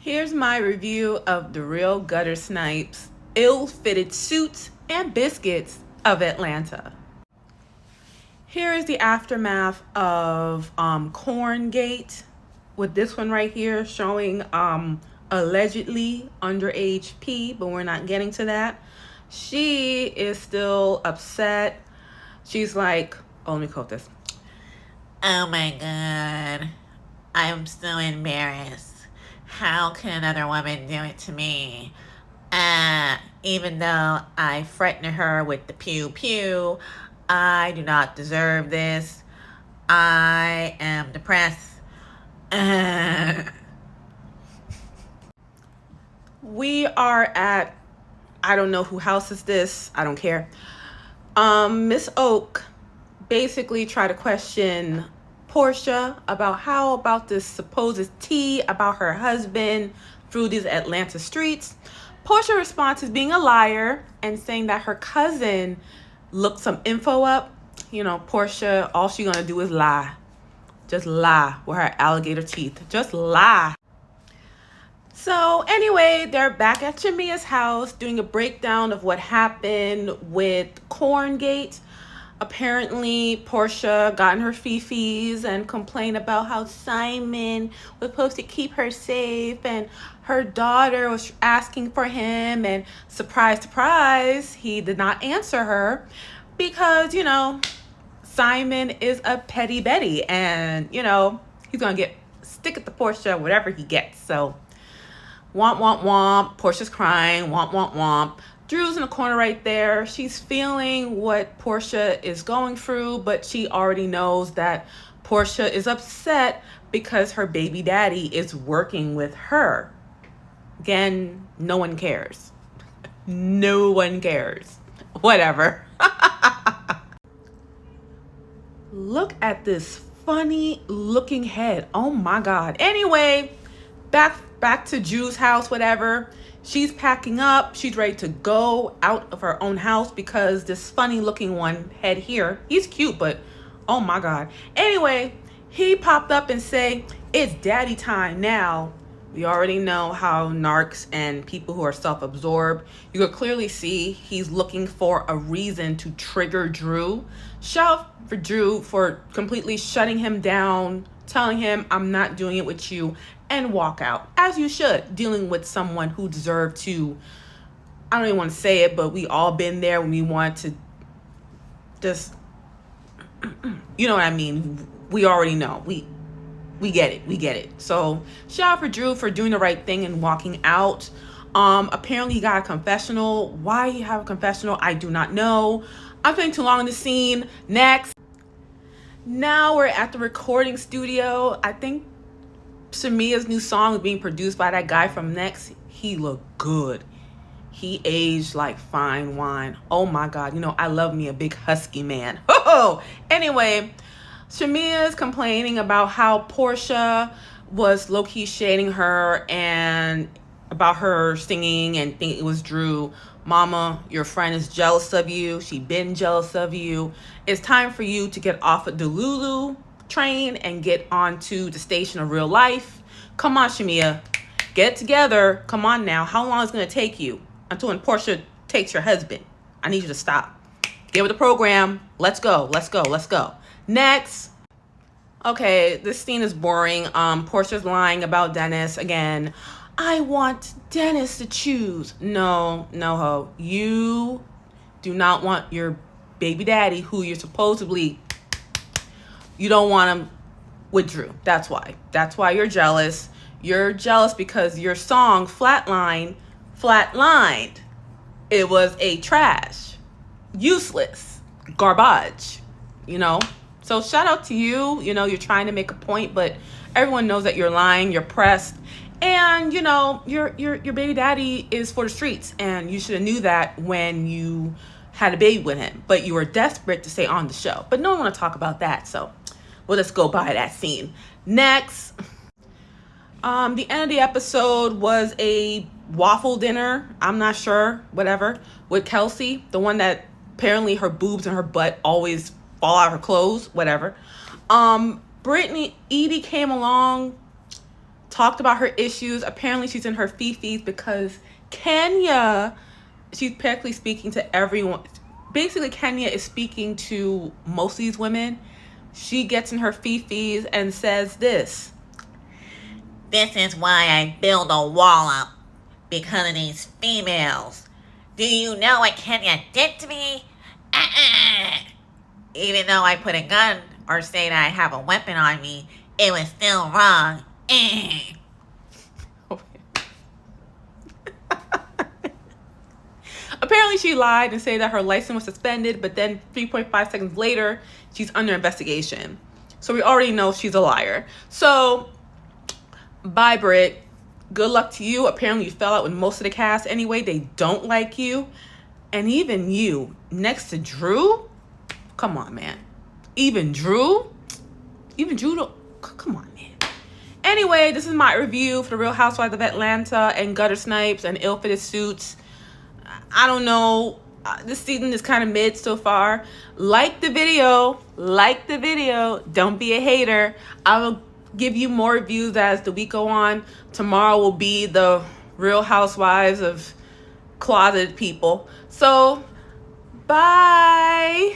Here's my review of the real gutter snipes, ill-fitted suits and biscuits of Atlanta. Here is the aftermath of Corngate, with this one right here showing allegedly underage P, but we're not getting to that. She is still upset. She's like, oh, let me quote this. Oh my God, I'm so embarrassed. How can another woman do it to me? Even though I threatened her with the pew pew, I do not deserve this. I am depressed. We are at, I don't know who house is this, I don't care. Miss Oak basically tried to question Portia about how about this supposed tea about her husband through these Atlanta streets. Portia responds as being a liar and saying that her cousin looked some info up. You know, Portia, all she gonna do is lie. Just lie with her alligator teeth. Just lie. So anyway, they're back at Jamia's house doing a breakdown of what happened with Corngate. Apparently, Portia got in her fifis and complained about how Simon was supposed to keep her safe, and her daughter was asking for him, and surprise, surprise, he did not answer her because, you know, Simon is a petty Betty, and, you know, he's going to stick it to Portia, whatever he gets. So, womp, womp, womp. Portia's crying, womp, womp, womp. Drew's in the corner right there. She's feeling what Portia is going through, but she already knows that Portia is upset because her baby daddy is working with her. Again, no one cares. No one cares. Whatever. Look at this funny looking head. Oh my God. Anyway, back to Drew's house, whatever. She's packing up. She's ready to go out of her own house because this funny looking one head here, he's cute, but oh my God. Anyway, he popped up and say, it's daddy time now. We already know how narcs and people who are self-absorbed, you could clearly see he's looking for a reason to trigger Drew. Shout out for Drew for completely shutting him down, telling him, I'm not doing it with you, and walk out, as you should, dealing with someone who deserved to, I don't even want to say it, but we all been there when we want to just, you know what I mean? We already know. We get it. So shout out for Drew for doing the right thing and walking out. Apparently he got a confessional. Why he have a confessional, I do not know. I'm spending too long in the scene. Next. Now we're at the recording studio. I think Shamia's new song is being produced by that guy from Next. He looked good. He aged like fine wine. Oh my God. You know, I love me a big husky man. Anyway, Shamia is complaining about how Portia was low-key shading her and about her singing and think it was Drew. Mama, your friend is jealous of you. She been jealous of you. It's time for you to get off of the Lulu train and get onto the station of real life. Come on, Shamia. Get it together. Come on now. How long is it going to take you until when Portia takes your husband? I need you to stop. Get with the program. Let's go. Next. Okay, this scene is boring. Portia's lying about Dennis again. I want Dennis to choose. No, ho. You do not want your baby daddy, who you're supposedly, you don't want him with Drew. That's why. That's why you're jealous. You're jealous because your song flatlined. It was a trash, useless, garbage, you know? So shout out to you. You know, you're trying to make a point, but everyone knows that you're lying, you're pressed. And, you know, your baby daddy is for the streets, and you should have knew that when you had a baby with him. But you were desperate to stay on the show. But no one want to talk about that, so we'll just go by that scene. Next. The end of the episode was a waffle dinner, I'm not sure, whatever, with Kelsey, the one that apparently her boobs and her butt always fall out of her clothes, whatever. Edie came along talked about her issues. Apparently she's in her fifis because Kenya, she's practically speaking to everyone. Basically, Kenya is speaking to most of these women. She gets in her fifis and says this. This is why I build a wall up. Because of these females. Do you know what Kenya did to me? Even though I put a gun or say that I have a weapon on me, it was still wrong. Apparently she lied and said that her license was suspended, but then 3.5 seconds later, she's under investigation. So we already know she's a liar. So, bye, Britt. Good luck to you. Apparently you fell out with most of the cast anyway. They don't like you. And even you, next to Drew? Come on, man. Even Drew don't, come on, man. Anyway, this is my review for the Real Housewives of Atlanta and Gutter Snipes and Ill-Fitted Suits. I don't know. This season is kind of mid so far. Like the video. Don't be a hater. I will give you more reviews as the week go on. Tomorrow will be the Real Housewives of Closeted People. So, bye.